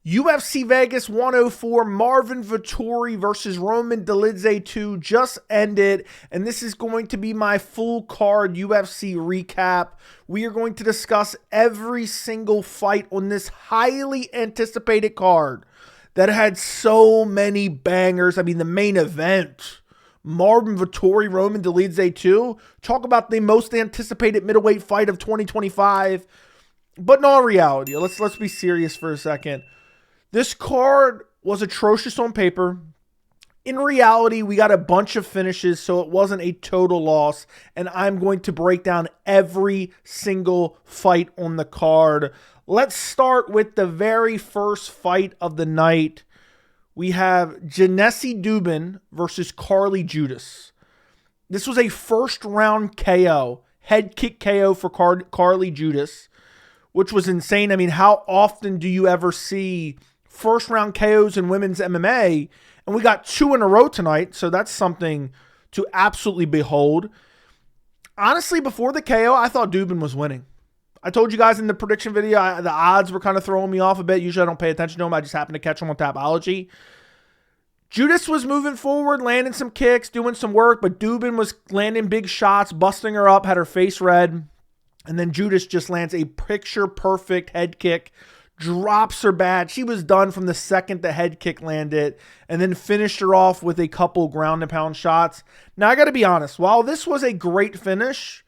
UFC Vegas 104, Marvin Vettori versus Dolidze II just ended, and this is going to be my full card UFC recap. We are going to discuss every single fight on this highly anticipated card that had so many bangers. I mean, the main event, Marvin Vettori, Dolidze II. Talk about the most anticipated middleweight fight of 2025. But in all reality, let's be serious for a second. This card was atrocious on paper. In reality, we got a bunch of finishes, so it wasn't a total loss. And I'm going to break down every single fight on the card. Let's start with the very first fight of the night. We have Yuneisy Duben versus Carli Judice. This was a first round KO, head kick KO for Carli Judice, which was insane. I mean, how often do you ever see first round KOs in women's MMA? And we got 2 in a row tonight, so that's something to absolutely behold. Honestly, before the KO, I thought Duben was winning. I told you guys in the prediction video, the odds were kind of throwing me off a bit. Usually I don't pay attention to them. I just happen to catch them on Tapology. Judice was moving forward, landing some kicks, doing some work, but Duben was landing big shots, busting her up, had her face red. And then Judice just lands a picture-perfect head kick, drops her bad. She was done from the second the head kick landed, and then finished her off with a couple ground and pound shots. Now, I got to be honest. While this was a great finish,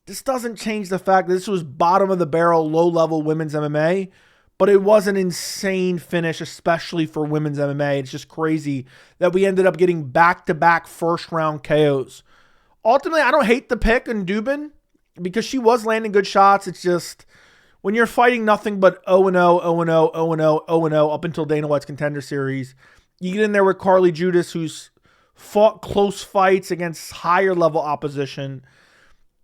this doesn't change the fact that this was bottom of the barrel, low-level women's MMA, but it was an insane finish, especially for women's MMA. It's just crazy that we ended up getting back-to-back first-round KOs. Ultimately, I don't hate the pick on Duben because she was landing good shots. It's just when you're fighting nothing but 0-0, 0-0, 0-0, 0-0 up until Dana White's Contender Series, you get in there with Carli Judice, who's fought close fights against higher-level opposition.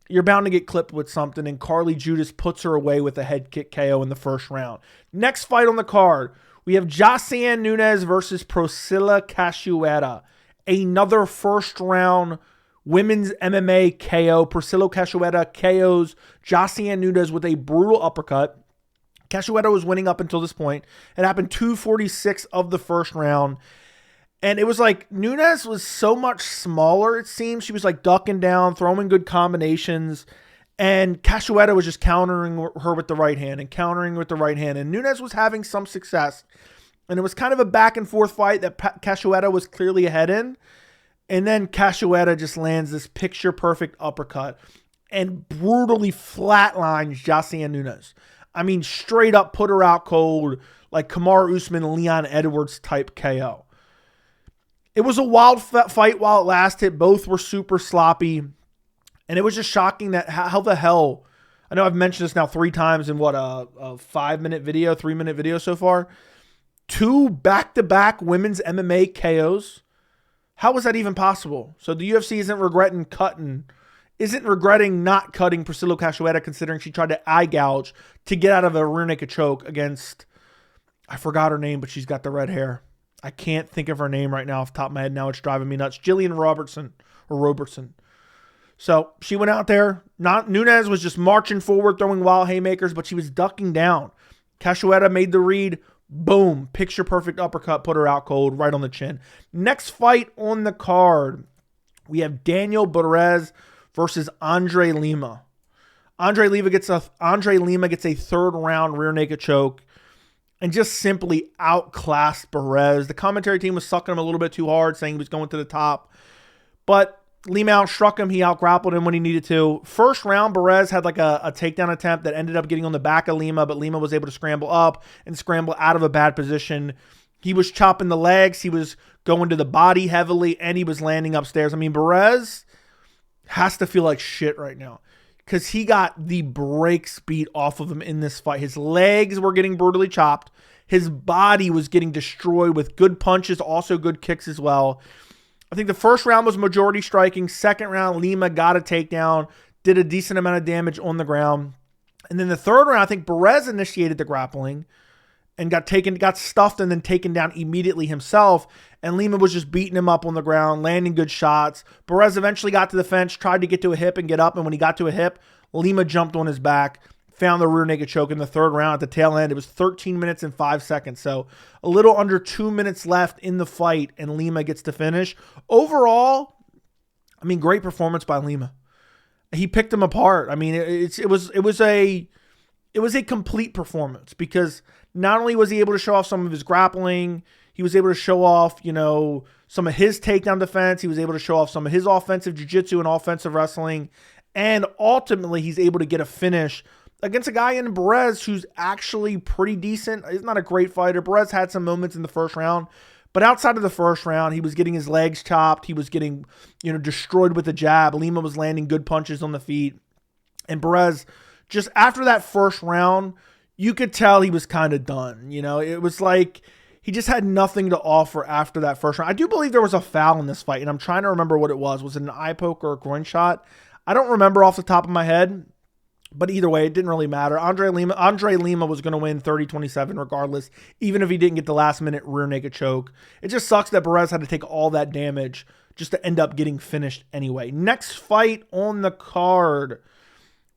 You're bound to get clipped with something, and Carli Judice puts her away with a head kick KO in the first round. Next fight on the card, we have Josiane Nunes versus Priscila Cachoeira. Another first-round women's MMA KO. Priscila Cachoeira KOs Josiane Nunes with a brutal uppercut. Cachoeira was winning up until this point. It happened 2:46 of the first round. And it was like Nunes was so much smaller, it seems. She was like ducking down, throwing good combinations. And Cachoeira was just countering her with the right hand and countering with the right hand. And Nunes was having some success. And it was kind of a back and forth fight that Cachoeira was clearly ahead in. And then Cachoeira just lands this picture-perfect uppercut and brutally flatlines Josiane Nunes. I mean, straight up put her out cold, like Kamaru Usman, Leon Edwards type KO. It was a wild fight while it lasted. Both were super sloppy. And it was just shocking that how the hell, I know I've mentioned this now 3 times in what, a 5-minute video, 3-minute video so far. 2 back-to-back women's MMA KOs. How was that even possible? So the UFC isn't regretting not cutting Priscila Cachoeira, considering she tried to eye gouge to get out of a rear naked choke against, I forgot her name, but she's got the red hair. I can't think of her name right now off the top of my head. Now it's driving me nuts. Jillian Robertson. So she went out there. Nunes was just marching forward, throwing wild haymakers, but she was ducking down. Cachoeira made the read. Boom. Picture perfect uppercut. Put her out cold right on the chin. Next fight on the card, we have Daniel Barez versus André Lima. André Lima gets a third round rear naked choke and just simply outclassed Barez. The commentary team was sucking him a little bit too hard, saying he was going to the top. But Lima outstruck him. He outgrappled him when he needed to. First round, Barez had like a takedown attempt that ended up getting on the back of Lima, but Lima was able to scramble up and scramble out of a bad position. He was chopping the legs. He was going to the body heavily, and he was landing upstairs. I mean, Barez has to feel like shit right now because he got the brakes beat off of him in this fight. His legs were getting brutally chopped. His body was getting destroyed with good punches, also good kicks as well. I think the first round was majority striking. Second round, Lima got a takedown, did a decent amount of damage on the ground. And then the third round, I think Barez initiated the grappling and got stuffed and then taken down immediately himself. And Lima was just beating him up on the ground, landing good shots. Barez eventually got to the fence, tried to get to a hip and get up. And when he got to a hip, Lima jumped on his back, found the rear naked choke in the third round at the tail end. It was 13 minutes and 5 seconds. So a little under 2 minutes left in the fight, and Lima gets to finish. Overall, I mean, great performance by Lima. He picked him apart. I mean, it was a complete performance, because not only was he able to show off some of his grappling, he was able to show off, some of his takedown defense. He was able to show off some of his offensive jiu-jitsu and offensive wrestling. And ultimately, he's able to get a finish against a guy in Barez who's actually pretty decent. He's not a great fighter. Barez had some moments in the first round, but outside of the first round, he was getting his legs chopped. He was getting, destroyed with a jab. Lima was landing good punches on the feet. And Barez, just after that first round, you could tell he was kind of done. It was like he just had nothing to offer after that first round. I do believe there was a foul in this fight, and I'm trying to remember what it was. Was it an eye poke or a groin shot? I don't remember off the top of my head, but either way, it didn't really matter. André Lima was going to win 30-27 regardless, even if he didn't get the last-minute rear naked choke. It just sucks that Barez had to take all that damage just to end up getting finished anyway. Next fight on the card,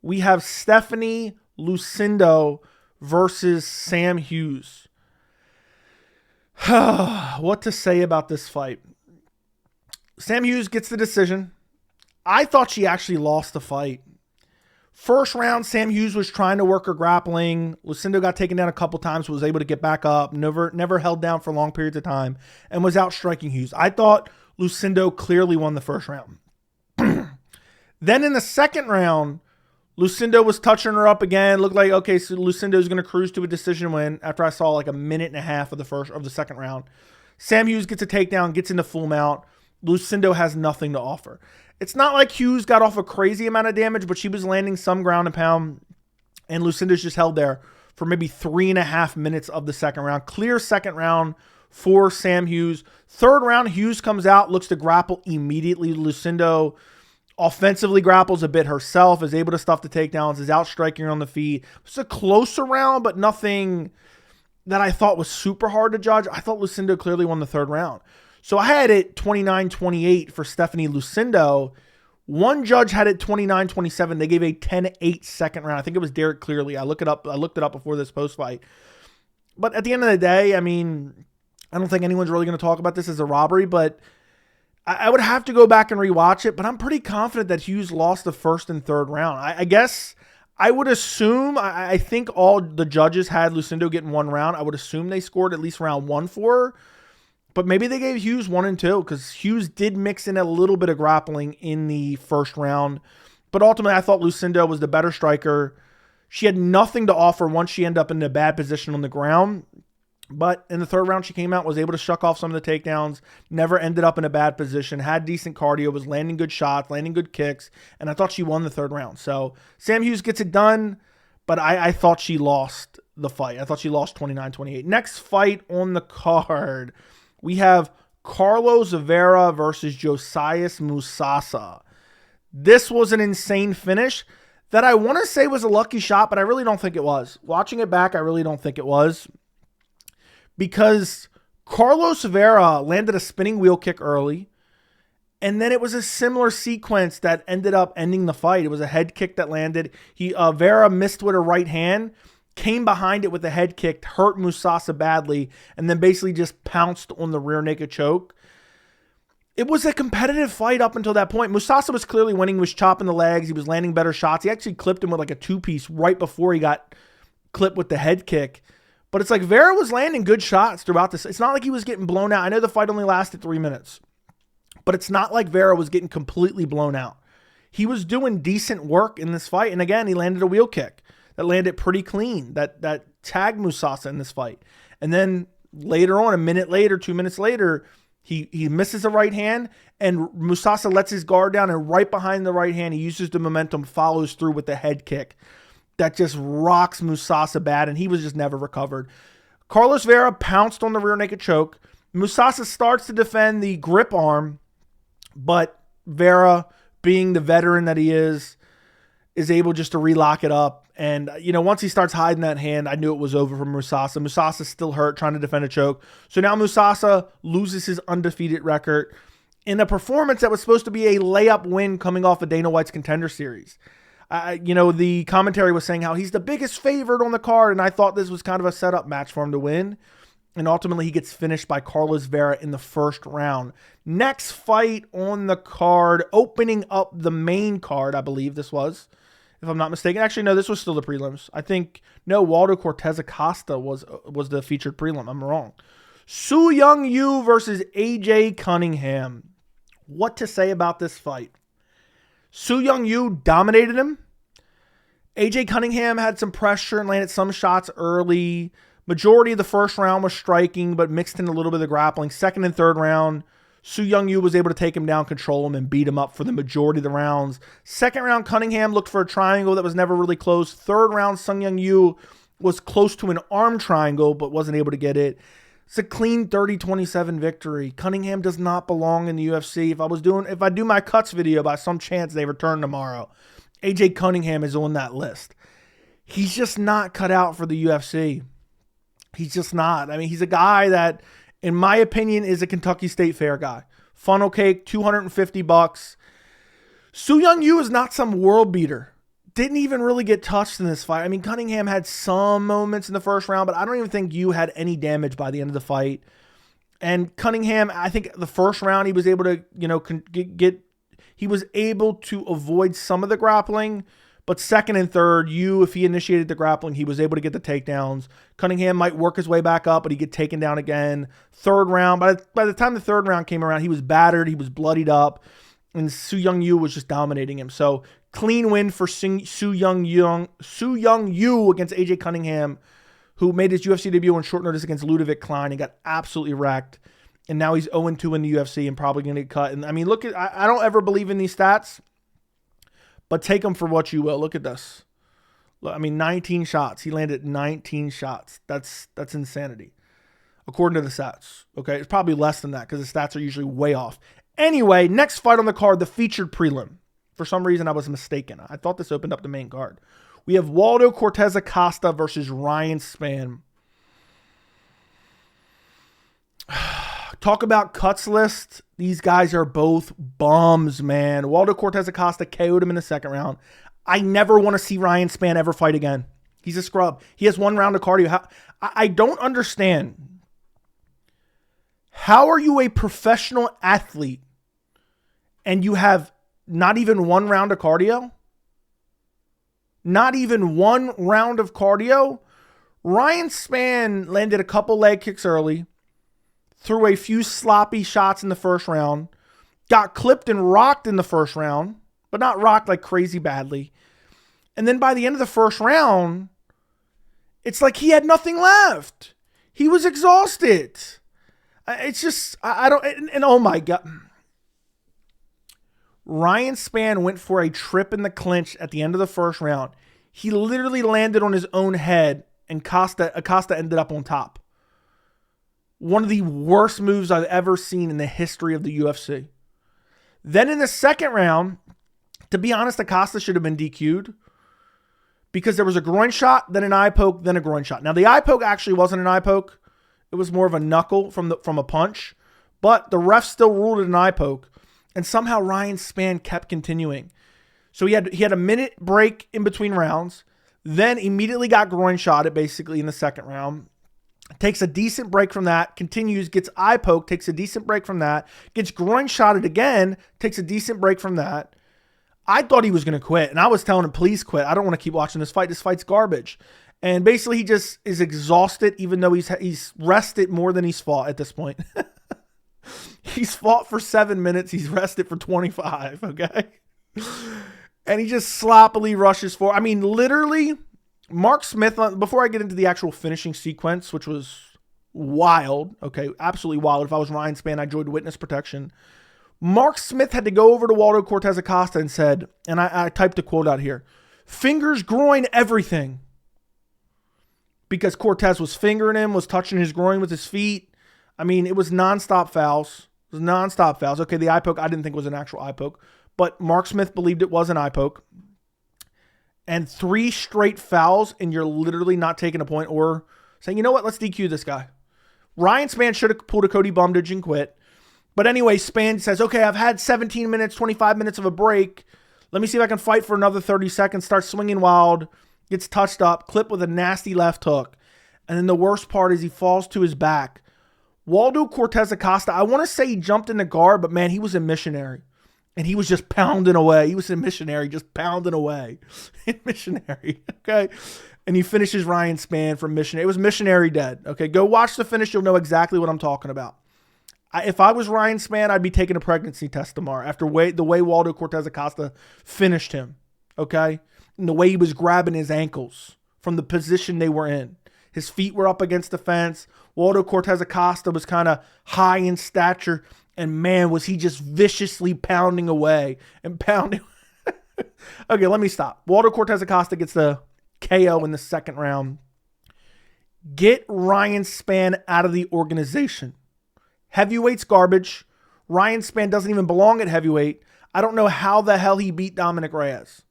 we have Stephanie Lucindo versus Sam Hughes. What to say about this fight? Sam Hughes gets the decision. I thought she actually lost the fight. First round, Sam Hughes was trying to work her grappling. Lucindo got taken down a couple times, was able to get back up, never held down for long periods of time, and was outstriking Hughes. I thought Lucindo clearly won the first round. Then in the second round, Lucindo was touching her up again. Looked like, okay, so Lucindo's going to cruise to a decision win after I saw like a minute and a half of the second round. Sam Hughes gets a takedown, gets into full mount. Lucindo has nothing to offer. It's not like Hughes got off a crazy amount of damage, but she was landing some ground and pound, and Lucindo's just held there for maybe 3.5 minutes of the second round. Clear second round for Sam Hughes. Third round, Hughes comes out, looks to grapple immediately. Lucindo offensively grapples a bit herself, is able to stuff the takedowns, is outstriking her on the feet. It's a closer round, but nothing that I thought was super hard to judge. I thought Lucindo clearly won the third round. So I had it 29-28 for Stephanie Lucindo. One judge had it 29-27. They gave a 10-8 second round. I think it was Derek Clearly. I looked it up before this post fight. But at the end of the day, I mean, I don't think anyone's really going to talk about this as a robbery, but I would have to go back and rewatch it. But I'm pretty confident that Hughes lost the first and third round. I guess I would assume, I think all the judges had Lucindo getting one round. I would assume they scored at least round one for her. But maybe they gave Hughes 1 and 2, because Hughes did mix in a little bit of grappling in the first round. But ultimately, I thought Lucindo was the better striker. She had nothing to offer once she ended up in a bad position on the ground. But in the third round, she came out, was able to shuck off some of the takedowns, never ended up in a bad position, had decent cardio, was landing good shots, landing good kicks, and I thought she won the third round. So Sam Hughes gets it done, but I thought she lost the fight. I thought she lost 29-28. Next fight on the card, we have Carlos Vera versus Josias Musasa. This was an insane finish that I want to say was a lucky shot, but I really don't think it was. Watching it back, I really don't think it was. Because Carlos Vera landed a spinning wheel kick early, and then it was a similar sequence that ended up ending the fight. It was a head kick that landed. Vera missed with her right hand, came behind it with a head kick, hurt Musasa badly, and then basically just pounced on the rear naked choke. It was a competitive fight up until that point. Musasa was clearly winning. He was chopping the legs. He was landing better shots. He actually clipped him with like a two-piece right before he got clipped with the head kick. But it's like Vera was landing good shots throughout this. It's not like he was getting blown out. I know the fight only lasted 3 minutes, but it's not like Vera was getting completely blown out. He was doing decent work in this fight. And again, he landed a wheel kick that landed pretty clean, that tagged Musasa in this fight. And then later on, a minute later, 2 minutes later, he misses a right hand, and Musasa lets his guard down, and right behind the right hand, he uses the momentum, follows through with the head kick that just rocks Musasa bad, and he was just never recovered. Carlos Vera pounced on the rear naked choke. Musasa starts to defend the grip arm, but Vera, being the veteran that he is able just to relock it up. And, once he starts hiding that hand, I knew it was over for Musasa. Musasa's still hurt, trying to defend a choke. So now Musasa loses his undefeated record in a performance that was supposed to be a layup win coming off of Dana White's Contender Series. The commentary was saying how he's the biggest favorite on the card, and I thought this was kind of a setup match for him to win. And ultimately, he gets finished by Carlos Vera in the first round. Next fight on the card, opening up the main card, I believe this was, if I'm not mistaken. Actually, no, this was still the prelims. I think, no, Waldo Cortes-Acosta was the featured prelim. I'm wrong. Seung Yu versus AJ Cunningham. What to say about this fight? Seung Yu dominated him. AJ Cunningham had some pressure and landed some shots early. Majority of the first round was striking, but mixed in a little bit of grappling. Second and third round, Seung Yu was able to take him down, control him, and beat him up for the majority of the rounds. Second round, Cunningham looked for a triangle that was never really close. Third round, Seung Yu was close to an arm triangle, but wasn't able to get it. It's a clean 30-27 victory. Cunningham does not belong in the UFC. If I do my cuts video, by some chance they return tomorrow, AJ Cunningham is on that list. He's just not cut out for the UFC. He's just not. I mean, he's a guy that, in my opinion, is a Kentucky State Fair guy. Funnel cake, $250. Seung Yu is not some world beater. Didn't even really get touched in this fight. I mean, Cunningham had some moments in the first round, but I don't even think Yu had any damage by the end of the fight. And Cunningham, I think the first round he was able to, he was able to avoid some of the grappling. But second and third, if he initiated the grappling, he was able to get the takedowns. Cunningham might work his way back up, but he'd get taken down again. Third round, by the time the third round came around, he was battered, he was bloodied up, and Seung Yu was just dominating him. So clean win for Seung Yu against AJ Cunningham, who made his UFC debut on short notice against Ludovic Klein and got absolutely wrecked. And now he's 0-2 in the UFC and probably going to get cut. And I mean, I don't ever believe in these stats, but take them for what you will. Look at this. I mean, 19 shots. He landed 19 shots. That's insanity, according to the stats. Okay, it's probably less than that because the stats are usually way off. Anyway, next fight on the card, the featured prelim. For some reason, I was mistaken. I thought this opened up the main card. We have Waldo Cortes-Acosta versus Ryan Spann. Talk about cuts list. These guys are both bums, man. Waldo Cortes-Acosta KO'd him in the second round. I never want to see Ryan Spann ever fight again. He's a scrub. He has one round of cardio. I don't understand. How are you a professional athlete and you have not even one round of cardio? Not even one round of cardio? Ryan Spann landed a couple leg kicks early, threw a few sloppy shots in the first round, got clipped and rocked in the first round, but not rocked like crazy badly. And then by the end of the first round, it's like he had nothing left. He was exhausted. It's just, I don't, and oh my God. Ryan Spann went for a trip in the clinch at the end of the first round. He literally landed on his own head, and Acosta ended up on top. One of the worst moves I've ever seen in the history of the UFC. Then in the second round, to be honest, Acosta should have been DQ'd because there was a groin shot, then an eye poke, then a groin shot. Now, the eye poke actually wasn't an eye poke. It was more of a knuckle from a punch, but the ref still ruled it an eye poke, and somehow Ryan Spann kept continuing. So he had a minute break in between rounds, then immediately got groin shotted basically in the second round. Takes a decent break from that, continues, gets eye poke, takes a decent break from that, gets groin shotted again, takes a decent break from that. I thought he was going to quit, and I was telling him, please quit. I don't want to keep watching this fight. This fight's garbage. And basically he just is exhausted, even though he's rested more than he's fought at this point. He's fought for 7 minutes. He's rested for 25, okay? And he just sloppily rushes forward. I mean, literally, Mark Smith, before I get into the actual finishing sequence, which was wild, okay, absolutely wild. If I was Ryan Spann, I'd join witness protection. Mark Smith had to go over to Waldo Cortes-Acosta and said, and I typed a quote out here, fingers, groin, everything. Because Cortez was fingering him, was touching his groin with his feet. I mean, it was nonstop fouls. It was nonstop fouls. Okay, the eye poke I didn't think was an actual eye poke, but Mark Smith believed it was an eye poke. And 3 straight fouls, and you're literally not taking a point or saying, you know what, let's DQ this guy. Ryan Spann should have pulled a Cody Bumdage and quit. But anyway, Spann says, okay, I've had 17 minutes, 25 minutes of a break. Let me see if I can fight for another 30 seconds. Starts swinging wild. Gets touched up. Clipped with a nasty left hook. And then the worst part is he falls to his back. Waldo Cortes-Acosta, I want to say he jumped in the guard, but man, he was a missionary. And he was just pounding away. He was a missionary, just pounding away. Missionary, okay? And he finishes Ryan Spann from missionary. It was missionary dead, okay? Go watch the finish. You'll know exactly what I'm talking about. If I was Ryan Spann, I'd be taking a pregnancy test tomorrow after the way Waldo Cortes-Acosta finished him, okay? And the way he was grabbing his ankles from the position they were in. His feet were up against the fence. Waldo Cortes-Acosta was kind of high in stature. And man, was he just viciously pounding away and pounding. Okay, let me stop. Waldo Cortes-Acosta gets the KO in the second round. Get Ryan Spann out of the organization. Heavyweight's garbage. Ryan Spann doesn't even belong at heavyweight. I don't know how the hell he beat Dominic Reyes.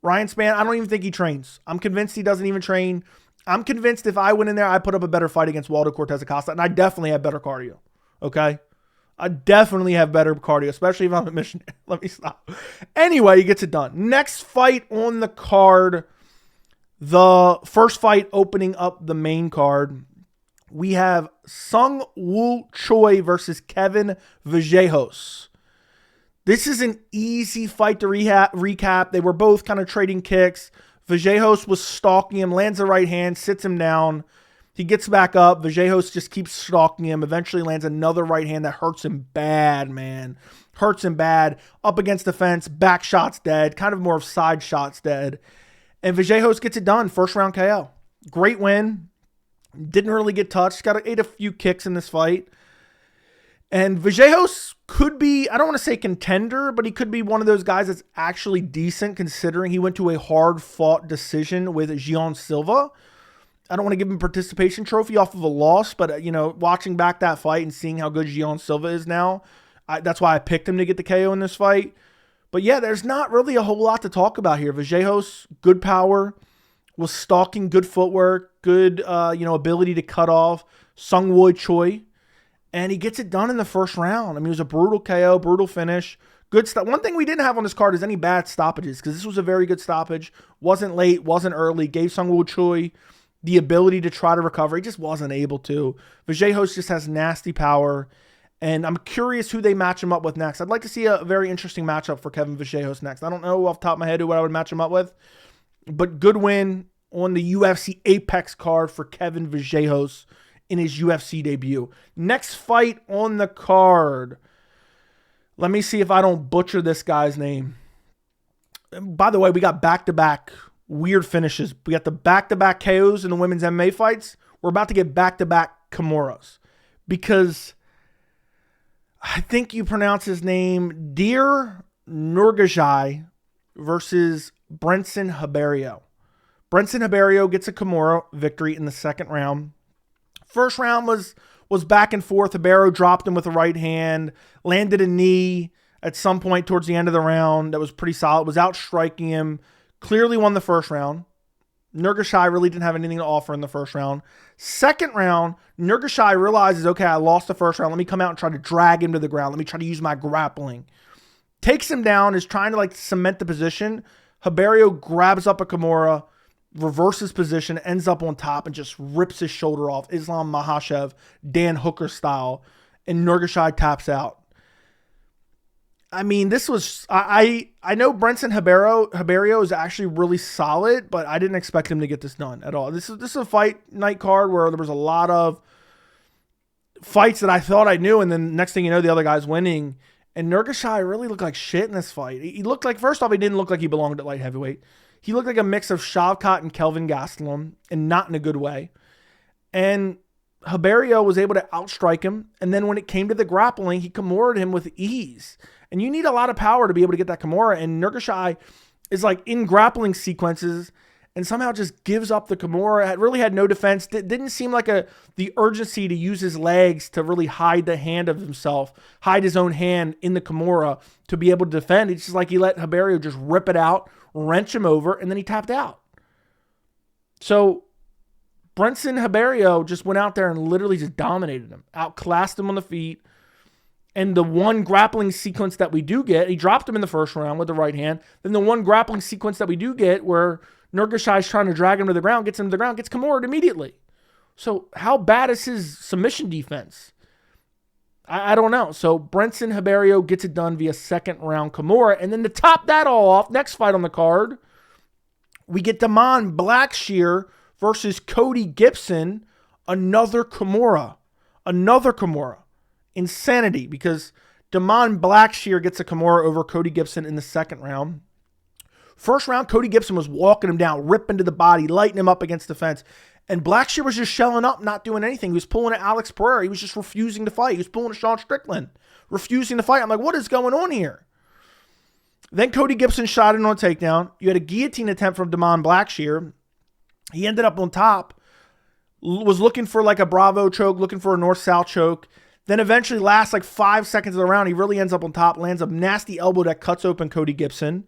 Ryan Spann, I don't even think he trains. I'm convinced he doesn't even train. I'm convinced if I went in there, I put up a better fight against Waldo Cortes-Acosta, and I definitely have better cardio. Okay? I definitely have better cardio, especially if I'm a missionary. Let me stop. Anyway, he gets it done. Next fight on the card, the first fight opening up the main card, we have Seung Woo Choi versus Kevin Vallejos. This is an easy fight to recap. They were both kind of trading kicks. Vallejos was stalking him, lands the right hand, sits him down. He gets back up. Vallejos just keeps stalking him. Eventually lands another right hand that hurts him bad, man. Hurts him bad. Up against the fence. Back shots dead. Kind of more of side shots dead. And Vallejos gets it done. First round KO. Great win. Didn't really get touched. Ate a few kicks in this fight. And Vallejos could be, I don't want to say contender, but he could be one of those guys that's actually decent considering he went to a hard-fought decision with Gian Silva. I don't want to give him a participation trophy off of a loss, but, you know, watching back that fight and seeing how good Gian Silva is now, that's why I picked him to get the KO in this fight. But, yeah, there's not really a whole lot to talk about here. Vallejos, good power, was stalking, good footwork, good, ability to cut off. Seung Woo Choi. And he gets it done in the first round. I mean, it was a brutal KO, brutal finish. Good stuff. One thing we didn't have on this card is any bad stoppages because this was a very good stoppage. Wasn't late, wasn't early. Gave Seung Woo Choi the ability to try to recover. He just wasn't able to. Vallejos just has nasty power. And I'm curious who they match him up with next. I'd like to see a very interesting matchup for Kevin Vallejos next. I don't know off the top of my head who I would match him up with. But good win on the UFC Apex card for Kevin Vallejos in his UFC debut. Next fight on the card. Let me see if I don't butcher this guy's name. By the way, we got back-to-back weird finishes. We got the back-to-back KOs in the women's MMA fights. We're about to get back-to-back Kimuras. Because I think you pronounce his name Dear Nurgozhay versus Brenson Ribeiro. Brenson Ribeiro gets a Kimura victory in the second round. First round was back and forth. Ribeiro dropped him with a right hand, landed a knee at some point towards the end of the round that was pretty solid, was out striking him, clearly won the first round. Nurgozhay really didn't have anything to offer in the first round. Second round, Nurgozhay realizes, okay, I lost the first round. Let me come out and try to drag him to the ground. Let me try to use my grappling. Takes him down, is trying to cement the position. Ribeiro grabs up a Kimura, reverses position, ends up on top, and just rips his shoulder off. Islam Makhachev, Dan Hooker style. And Nurgozhay taps out. I mean, this was... I know Brenson Ribeiro is actually really solid, but I didn't expect him to get this done at all. This is a fight night card where there was a lot of fights that I thought I knew, and then next thing you know, the other guy's winning. And Nurgozhay really looked like shit in this fight. He looked like... First off, he didn't look like he belonged at light heavyweight. He looked like a mix of Shavkat and Kelvin Gastelum, and not in a good way. And Ribeiro was able to outstrike him, and then when it came to the grappling, he Kimura'd him with ease. And you need a lot of power to be able to get that Kimura, and Nurgozhay is in grappling sequences and somehow just gives up the Kimura. It really had no defense. Didn't seem like the urgency to use his legs to really hide the hand of himself, hide his own hand in the Kimura to be able to defend. It's just like he let Ribeiro just rip it out, wrench him over, and then he tapped out. So Brenson Ribeiro just went out there and literally just dominated him, outclassed him on the feet, And the one grappling sequence that we do get, he dropped him in the first round with the right hand. Then the one grappling sequence that we do get where Nurgozhay is trying to drag him to the ground, gets him to the ground, gets Kimura immediately. So how bad is his submission defense? I don't know. So Brenson Ribeiro gets it done via second round Kimura. And then to top that all off, next fight on the card, we get Blackshear versus Cody Gibson. Another Kimura. Insanity, because Blackshear gets a Kimura over Cody Gibson in the second round. First round, Cody Gibson was walking him down, ripping to the body, lighting him up against the fence. And Blackshear was just shelling up, not doing anything. He was pulling at Alex Pereira. He was just refusing to fight. He was pulling at Sean Strickland, refusing to fight. I'm like, what is going on here? Then Cody Gibson shot in on a takedown. You had a guillotine attempt from Blackshear. He ended up on top, was looking for like a Bravo choke, looking for a north-south choke. Then eventually, last like 5 seconds of the round, he really ends up on top, lands a nasty elbow that cuts open Cody Gibson,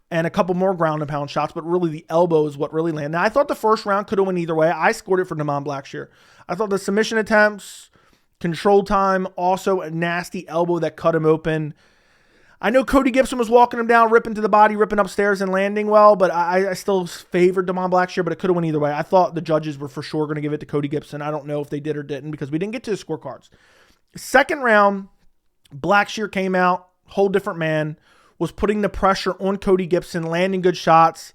and a couple more ground and pound shots, but really the elbow is what really landed. Now, I thought the first round could have went either way. I scored it for Blackshear. I thought the submission attempts, control time, also a nasty elbow that cut him open. I know Cody Gibson was walking him down, ripping to the body, ripping upstairs and landing well, but I still favored Blackshear, but it could have went either way. I thought the judges were for sure going to give it to Cody Gibson. I don't know if they did or didn't because we didn't get to the scorecards. Second round, Blackshear came out, whole different man, was putting the pressure on Cody Gibson, landing good shots,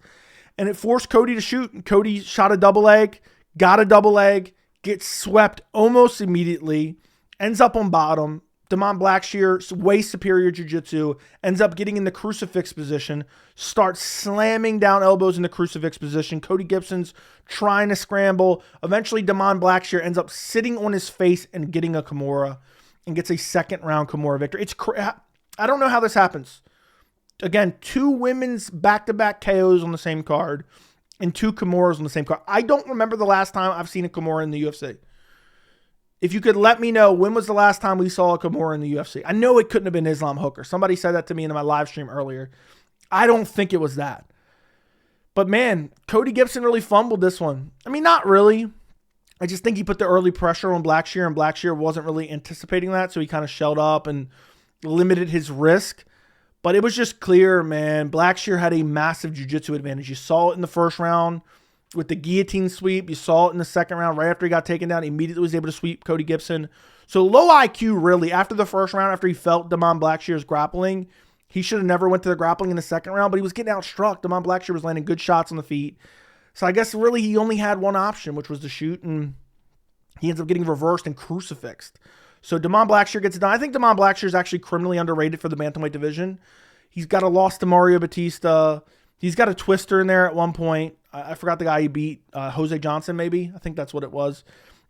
and it forced Cody to shoot. Cody shot a double leg, got a double leg, gets swept almost immediately, ends up on bottom. Blackshear, way superior jiu-jitsu, ends up getting in the crucifix position, starts slamming down elbows in the crucifix position. Cody Gibson's trying to scramble. Eventually, Blackshear ends up sitting on his face and getting a Kimura and gets a second round Kimura victory. I don't know how this happens. Again, 2 women's back-to-back KOs on the same card and 2 Kimuras on the same card. I don't remember the last time I've seen a Kimura in the UFC. If you could let me know, when was the last time we saw a Kimura in the UFC? I know it couldn't have been Islam Hooker. Somebody said that to me in my live stream earlier. I don't think it was that. But man, Cody Gibson really fumbled this one. I mean, not really. I just think he put the early pressure on Blackshear, and Blackshear wasn't really anticipating that, so he kind of shelled up and limited his risk. But it was just clear, man, Blackshear had a massive jiu-jitsu advantage. You saw it in the first round with the guillotine sweep. You saw it in the second round right after he got taken down. He immediately was able to sweep Cody Gibson. So low IQ, really. After the first round, after he felt Blackshear's grappling, he should have never went to the grappling in the second round, but he was getting outstruck. Blackshear was landing good shots on the feet. So I guess really he only had one option, which was to shoot, and he ends up getting reversed and crucifixed. So Blackshear gets it done. I think Blackshear is actually criminally underrated for the bantamweight division. He's got a loss to Mario Batista. He's got a twister in there at one point. I forgot the guy he beat, Jose Johnson maybe. I think that's what it was.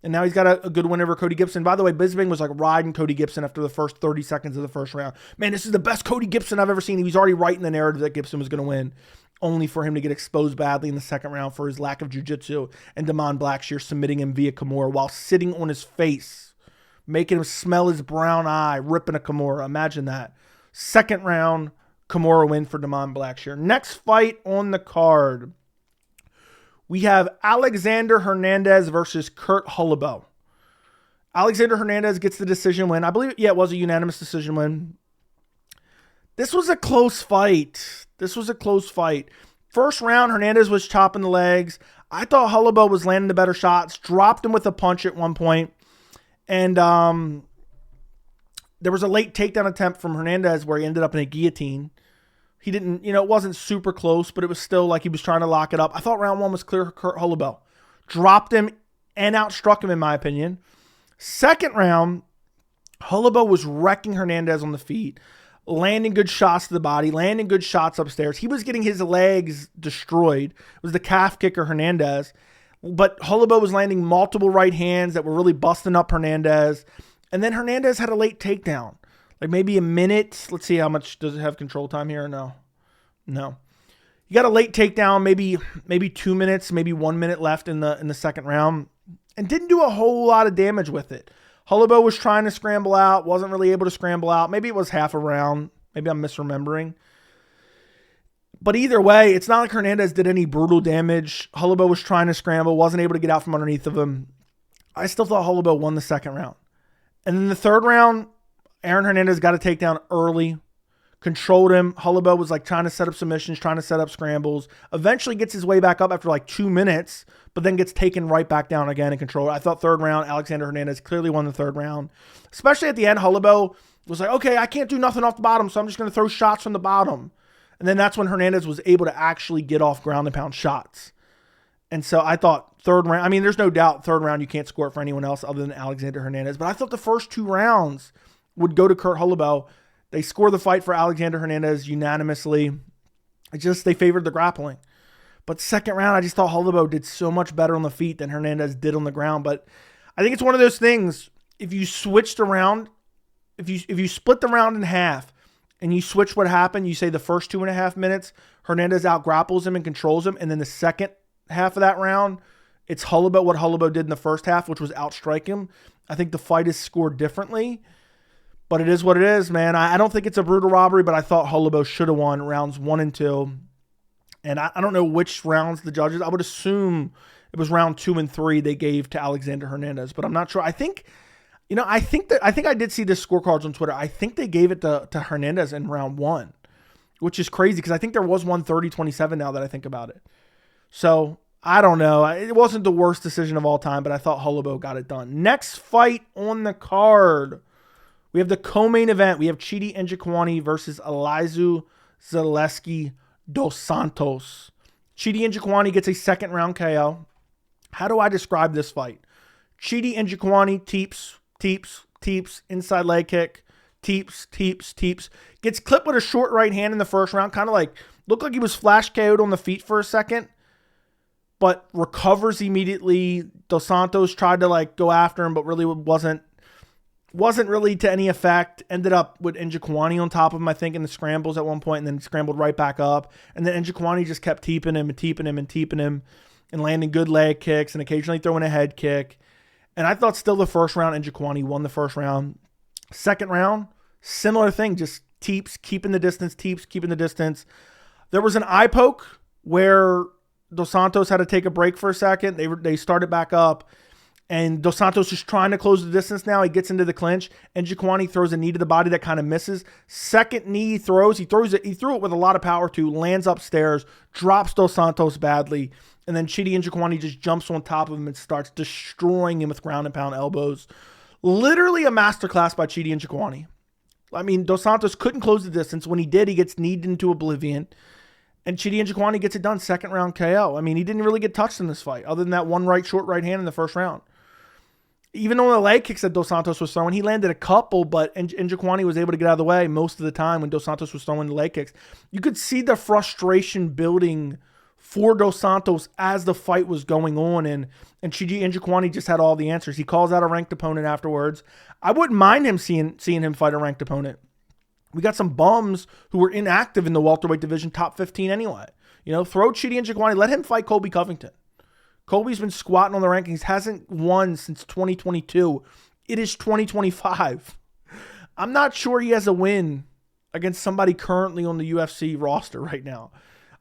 And now he's got a good win over Cody Gibson. By the way, Bisping was like riding Cody Gibson after the first 30 seconds of the first round. Man, this is the best Cody Gibson I've ever seen. He was already writing the narrative that Gibson was going to win, only for him to get exposed badly in the second round for his lack of jiu-jitsu, and Blackshear submitting him via Kimura while sitting on his face, making him smell his brown eye, ripping a Kimura. Imagine that. Second round, Kimura win for Blackshear. Next fight on the card, we have Alexander Hernandez versus Kurt Holobaugh. Alexander Hernandez gets the decision win. I believe, it was a unanimous decision win. This was a close fight. First round, Hernandez was chopping the legs. I thought Holobaugh was landing the better shots. Dropped him with a punch at one point. And there was a late takedown attempt from Hernandez where he ended up in a guillotine. He didn't, it wasn't super close, but it was still like he was trying to lock it up. I thought round one was clear. Kurt Holobaugh dropped him and outstruck him, in my opinion. Second round, Holobaugh was wrecking Hernandez on the feet, landing good shots to the body, landing good shots upstairs. He was getting his legs destroyed. It was the calf kicker, Hernandez. But Holobaugh was landing multiple right hands that were really busting up Hernandez. And then Hernandez had a late takedown. Like maybe a minute. Let's see how much does it have control time here. No. You got a late takedown, maybe 2 minutes, maybe 1 minute left in the second round, and didn't do a whole lot of damage with it. Holobaugh was trying to scramble out, wasn't really able to scramble out. Maybe it was half a round. Maybe I'm misremembering. But either way, it's not like Hernandez did any brutal damage. Holobaugh was trying to scramble, wasn't able to get out from underneath of him. I still thought Holobaugh won the second round. And then the third round, Aaron Hernandez got a takedown early, controlled him. Holobaugh was like trying to set up submissions, trying to set up scrambles. Eventually gets his way back up after like 2 minutes, but then gets taken right back down again and controlled. I thought third round, Alexander Hernandez clearly won the third round. Especially at the end, Holobaugh was like, okay, I can't do nothing off the bottom, so I'm just going to throw shots from the bottom. And then that's when Hernandez was able to actually get off ground and pound shots. And so I thought third round, I mean, there's no doubt third round you can't score it for anyone else other than Alexander Hernandez. But I thought the first 2 rounds would go to Kurt Holobaugh. They score the fight for Alexander Hernandez unanimously. They favored the grappling. But second round, I just thought Holobaugh did so much better on the feet than Hernandez did on the ground. But I think it's one of those things, if you switched around, if you split the round in half and you switch what happened, you say the first 2.5 minutes, Hernandez out-grapples him and controls him, and then the second half of that round, it's Holobaugh, what Holobaugh did in the first half, which was outstrike him. I think the fight is scored differently. But it is what it is, man. I don't think it's a brutal robbery, but I thought Holobaugh should have won rounds 1 and 2. And I don't know which rounds the judges. I would assume it was round 2 and 3 they gave to Alexander Hernandez, but I'm not sure. I think I did see the scorecards on Twitter. I think they gave it to Hernandez in round 1, which is crazy because I think there was 130-27 now that I think about it. So I don't know. It wasn't the worst decision of all time, but I thought Holobaugh got it done. Next fight on the card. We have the co-main event. We have Chidi Njokuani versus Elizeu Zaleski dos Santos. Chidi Njokuani gets a second round KO. How do I describe this fight? Chidi Njokuani teeps, inside leg kick, teeps. Gets clipped with a short right hand in the first round. Kind of like, looked like he was flash KO'd on the feet for a second, but recovers immediately. Dos Santos tried to like go after him, but really wasn't really to any effect. Ended up with Njokuani on top of him, I think, in the scrambles at one point, and then scrambled right back up. And then Njokuani just kept teeping him and landing good leg kicks and occasionally throwing a head kick. And I thought still the first round, Njokuani won the first round. Second round, similar thing, just keeping the distance. There was an eye poke where Dos Santos had to take a break for a second. They started back up. And Dos Santos is trying to close the distance now. He gets into the clinch. And Njokuani throws a knee to the body that kind of misses. Second knee he throws. He threw it with a lot of power too. Lands upstairs. Drops Dos Santos badly. And then Chidi Njokuani just jumps on top of him and starts destroying him with ground and pound elbows. Literally a masterclass by Chidi Njokuani. I mean, Dos Santos couldn't close the distance. When he did, he gets kneed into oblivion. And Chidi Njokuani gets it done. Second round KO. I mean, he didn't really get touched in this fight other than that one short right hand in the first round. Even on the leg kicks that Dos Santos was throwing, he landed a couple, but Njokuani was able to get out of the way most of the time when Dos Santos was throwing the leg kicks. You could see the frustration building for Dos Santos as the fight was going on, and Chidi Njokuani just had all the answers. He calls out a ranked opponent afterwards. I wouldn't mind him seeing him fight a ranked opponent. We got some bums who were inactive in the welterweight division, top 15 anyway. You know, throw Chidi Njokuani, let him fight Colby Covington. Colby's been squatting on the rankings, hasn't won since 2022. It is 2025. I'm not sure he has a win against somebody currently on the UFC roster right now.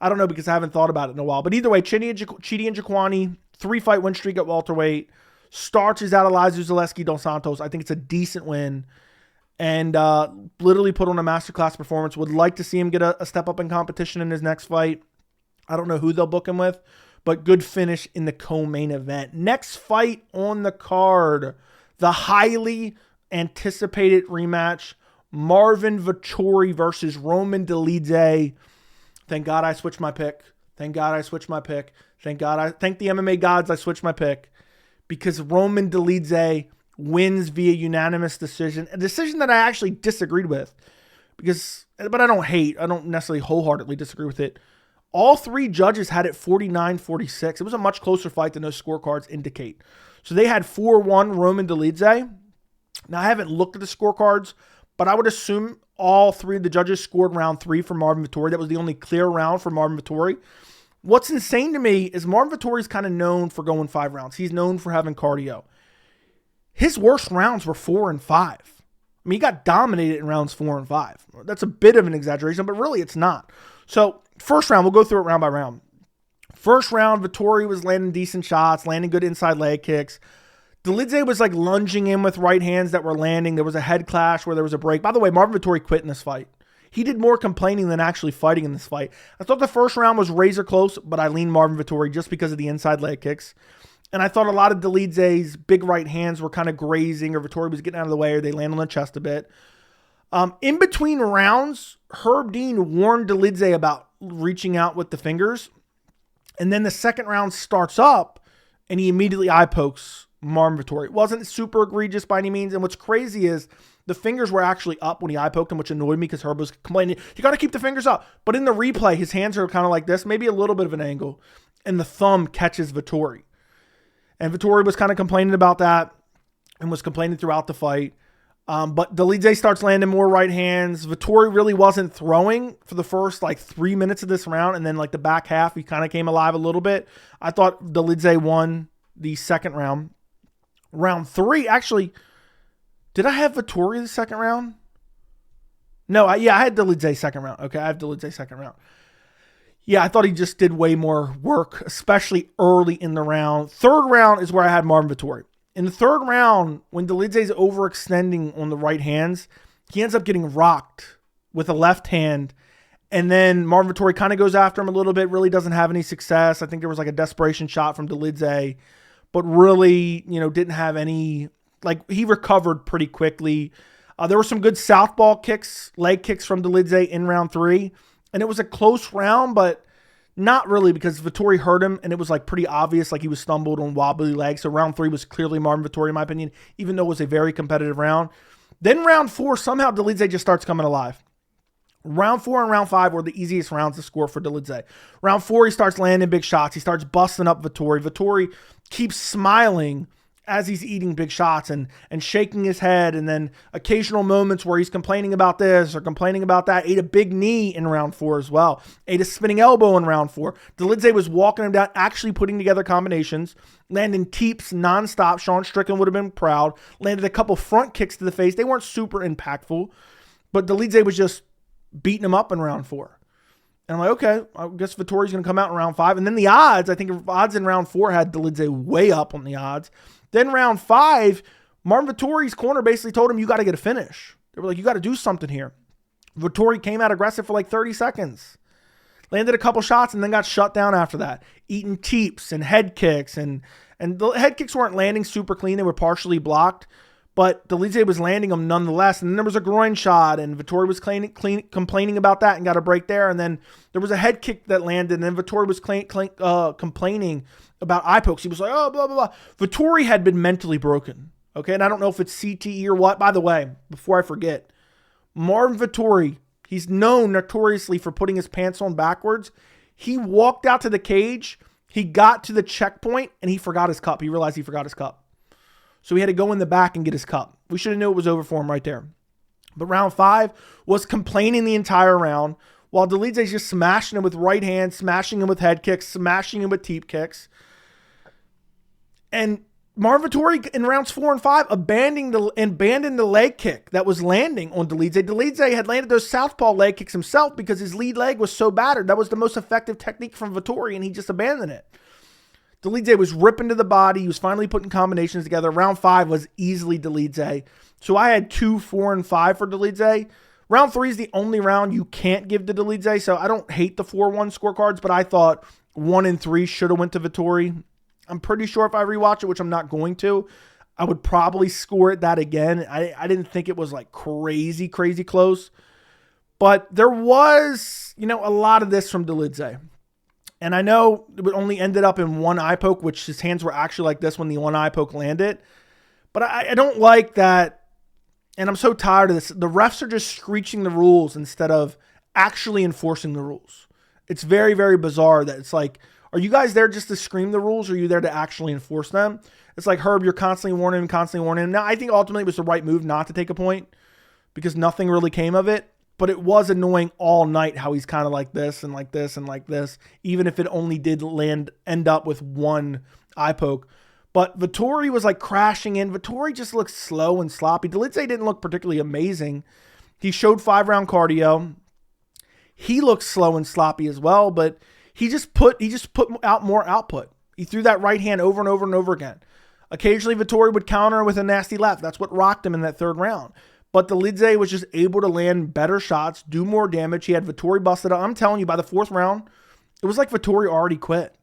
I don't know because I haven't thought about it in a while. But either way, Chidi Njokuani, 3-fight win streak at welterweight, starches out Elizeu Zaleski dos Santos. I think it's a decent win. And literally put on a masterclass performance. Would like to see him get a step up in competition in his next fight. I don't know who they'll book him with, but good finish in the co-main event. Next fight on the card, the highly anticipated rematch, Marvin Vettori versus Roman Dolidze. Thank God I switched my pick. Thank the MMA gods I switched my pick, because Roman Dolidze wins via unanimous decision, a decision that I actually disagreed with, but I don't necessarily wholeheartedly disagree with it. All 3 judges had it 49-46. It was a much closer fight than those scorecards indicate. So they had 4-1 Roman Dolidze. Now, I haven't looked at the scorecards, but I would assume all 3 of the judges scored round 3 for Marvin Vettori. That was the only clear round for Marvin Vettori. What's insane to me is Marvin Vettori is kind of known for going 5 rounds. He's known for having cardio. His worst rounds were 4 and 5. I mean, he got dominated in rounds 4 and 5. That's a bit of an exaggeration, but really it's not. So, first round, we'll go through it round by round. First round, Vettori was landing decent shots, landing good inside leg kicks. Dolidze was like lunging in with right hands that were landing. There was a head clash where there was a break. By the way, Marvin Vettori quit in this fight. He did more complaining than actually fighting in this fight. I thought the first round was razor close, but I leaned Marvin Vettori just because of the inside leg kicks. And I thought a lot of Dolidze's big right hands were kind of grazing, or Vettori was getting out of the way, or they land on the chest a bit. In between rounds, Herb Dean warned Dolidze about reaching out with the fingers. And then the second round starts up, and he immediately eye pokes Marvin Vettori. It wasn't super egregious by any means. And what's crazy is the fingers were actually up when he eye poked him, which annoyed me because Herb was complaining, you got to keep the fingers up. But in the replay, his hands are kind of like this, maybe a little bit of an angle, and the thumb catches Vettori. And Vettori was kind of complaining about that and was complaining throughout the fight. But Dolidze starts landing more right hands. Vettori really wasn't throwing for the first like 3 minutes of this round. And then like the back half, he kind of came alive a little bit. I thought Dolidze won the second round. Round 3, actually, did I have Vettori the second round? No, I had Dolidze second round. Okay, I have Dolidze second round. Yeah, I thought he just did way more work, especially early in the round. Third round is where I had Marvin Vettori. In the third round, when Dolidze's overextending on the right hands, he ends up getting rocked with a left hand. And then Marvin Vettori kind of goes after him a little bit, really doesn't have any success. I think there was like a desperation shot from Dolidze, but really, didn't have any, like he recovered pretty quickly. There were some good southpaw kicks, leg kicks from Dolidze in round 3. And it was a close round, but not really because Vettori hurt him, and it was like pretty obvious, like he was stumbled on wobbly legs. So round 3 was clearly Marvin Vettori, in my opinion, even though it was a very competitive round. Then round 4, somehow Dolidze just starts coming alive. Round 4 and round 5 were the easiest rounds to score for Dolidze. Round 4, he starts landing big shots. He starts busting up Vettori. Vettori keeps smiling as he's eating big shots and shaking his head, and then occasional moments where he's complaining about this or complaining about that. Ate a big knee in round 4 as well. Ate a spinning elbow in round 4. Dolidze was walking him down, actually putting together combinations, landing teeps nonstop. Sean Strickland would have been proud. Landed a couple front kicks to the face. They weren't super impactful, but Dolidze was just beating him up in round 4. And I'm like, okay, I guess Vettori's going to come out in round 5. And then the odds, I think odds in round 4 had Dolidze way up on the odds. Then round 5, Marvin Vettori's corner basically told him, you got to get a finish. They were like, you got to do something here. Vettori came out aggressive for like 30 seconds. Landed a couple shots and then got shut down after that. Eating teeps and head kicks. And the head kicks weren't landing super clean. They were partially blocked. But Dolidze was landing them nonetheless. And then there was a groin shot, and Vettori was complaining about that and got a break there. And then there was a head kick that landed, and then Vettori was complaining about eye pokes. He was like, oh, blah, blah, blah. Vettori had been mentally broken. Okay, and I don't know if it's CTE or what. By the way, before I forget, Marvin Vettori, he's known notoriously for putting his pants on backwards. He walked out to the cage. He got to the checkpoint, and he forgot his cup. He realized he forgot his cup. So he had to go in the back and get his cup. We should have knew it was over for him right there. But round 5 was complaining the entire round, while Dolidze's just smashing him with right hand, smashing him with head kicks, smashing him with teep kicks. And Marvin Vettori in rounds 4 and 5 abandoning the leg kick that was landing on Dolidze. Dolidze had landed those southpaw leg kicks himself because his lead leg was so battered. That was the most effective technique from Vettori, and he just abandoned it. Dolidze was ripping to the body. He was finally putting combinations together. Round 5 was easily Dolidze. So I had 2, 4, and 5 for Dolidze. Round 3 is the only round you can't give to Dolidze, so I don't hate the 4-1 scorecards, but I thought 1 and 3 should have went to Vettori. I'm pretty sure if I rewatch it, which I'm not going to, I would probably score it that again. I didn't think it was like crazy close. But there was, a lot of this from Dolidze. And I know it only ended up in one eye poke, which his hands were actually like this when the one eye poke landed. But I don't like that. And I'm so tired of this. The refs are just screeching the rules instead of actually enforcing the rules. It's very, very bizarre that it's like, are you guys there just to scream the rules, or are you there to actually enforce them? It's like, Herb, you're constantly warning him. Now, I think ultimately it was the right move not to take a point because nothing really came of it. But it was annoying all night how he's kind of like this and like this and like this, even if it only did end up with one eye poke. But Vettori was like crashing in. Vettori just looked slow and sloppy. Dolidze didn't look particularly amazing. He showed 5-round cardio. He looked slow and sloppy as well, but he just put out more output. He threw that right hand over and over and over again. Occasionally, Vettori would counter with a nasty left. That's what rocked him in that third round. But Dolidze was just able to land better shots, do more damage. He had Vettori busted up. I'm telling you, by the fourth round, it was like Vettori already quit.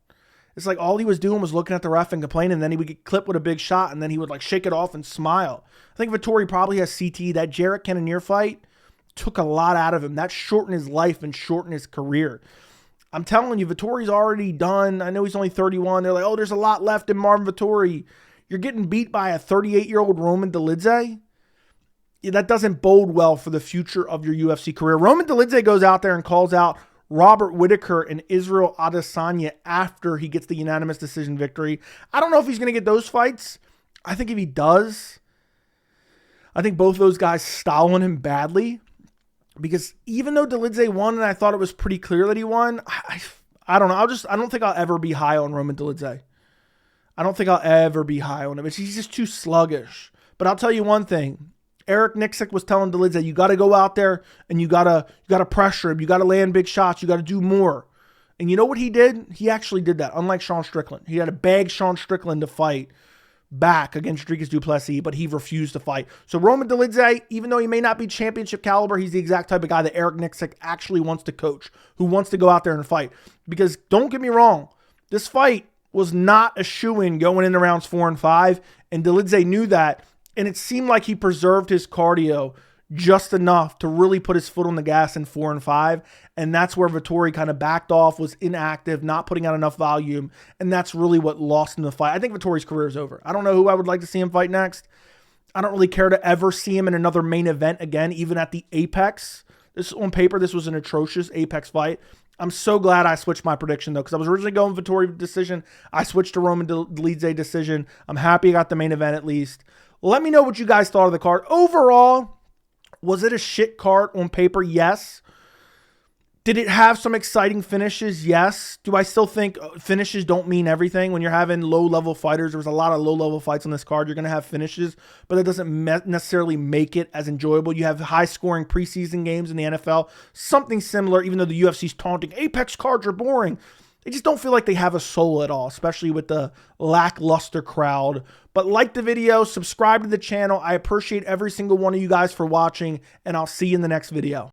It's like all he was doing was looking at the ref and complaining, and then he would get clipped with a big shot, and then he would like shake it off and smile. I think Vettori probably has CT. That Jarrett Cannonier fight took a lot out of him. That shortened his life and shortened his career. I'm telling you, Vettori's already done. I know he's only 31. They're like, oh, there's a lot left in Marvin Vettori. You're getting beat by a 38-year-old Roman Dolidze. Yeah, that doesn't bode well for the future of your UFC career. Roman Dolidze goes out there and calls out Robert Whittaker and Israel Adesanya after he gets the unanimous decision victory. I don't know if he's going to get those fights. I think if he does, I think both those guys style on him badly. Because even though Dolidze won and I thought it was pretty clear that he won, I don't know. I don't think I'll ever be high on Roman Dolidze. I don't think I'll ever be high on him. He's just too sluggish. But I'll tell you one thing. Eric Nixick was telling Dolidze, you got to go out there and you got to pressure him. You got to land big shots. You got to do more. And you know what he did? He actually did that, unlike Sean Strickland. He had to beg Sean Strickland to fight back against Dricus du Plessis, but he refused to fight. So Roman Dolidze, even though he may not be championship caliber, he's the exact type of guy that Eric Nixick actually wants to coach, who wants to go out there and fight. Because don't get me wrong, this fight was not a shoo-in going into rounds 4 and 5, and Dolidze knew that. And it seemed like he preserved his cardio just enough to really put his foot on the gas in 4 and 5. And that's where Vettori kind of backed off, was inactive, not putting out enough volume. And that's really what lost him the fight. I think Vettori's career is over. I don't know who I would like to see him fight next. I don't really care to ever see him in another main event again, even at the Apex. This on paper, this was an atrocious Apex fight. I'm so glad I switched my prediction, though, because I was originally going Vettori decision. I switched to Roman Dolidze decision. I'm happy I got the main event at least. Let me know what you guys thought of the card. Overall, was it a shit card on paper? Yes. Did it have some exciting finishes? Yes. Do I still think finishes don't mean everything? When you're having low-level fighters, there was a lot of low-level fights on this card. You're going to have finishes, but that doesn't necessarily make it as enjoyable. You have high-scoring preseason games in the NFL. Something similar, even though the UFC's taunting, Apex cards are boring. They just don't feel like they have a soul at all, especially with the lackluster crowd. But like the video, subscribe to the channel. I appreciate every single one of you guys for watching, and I'll see you in the next video.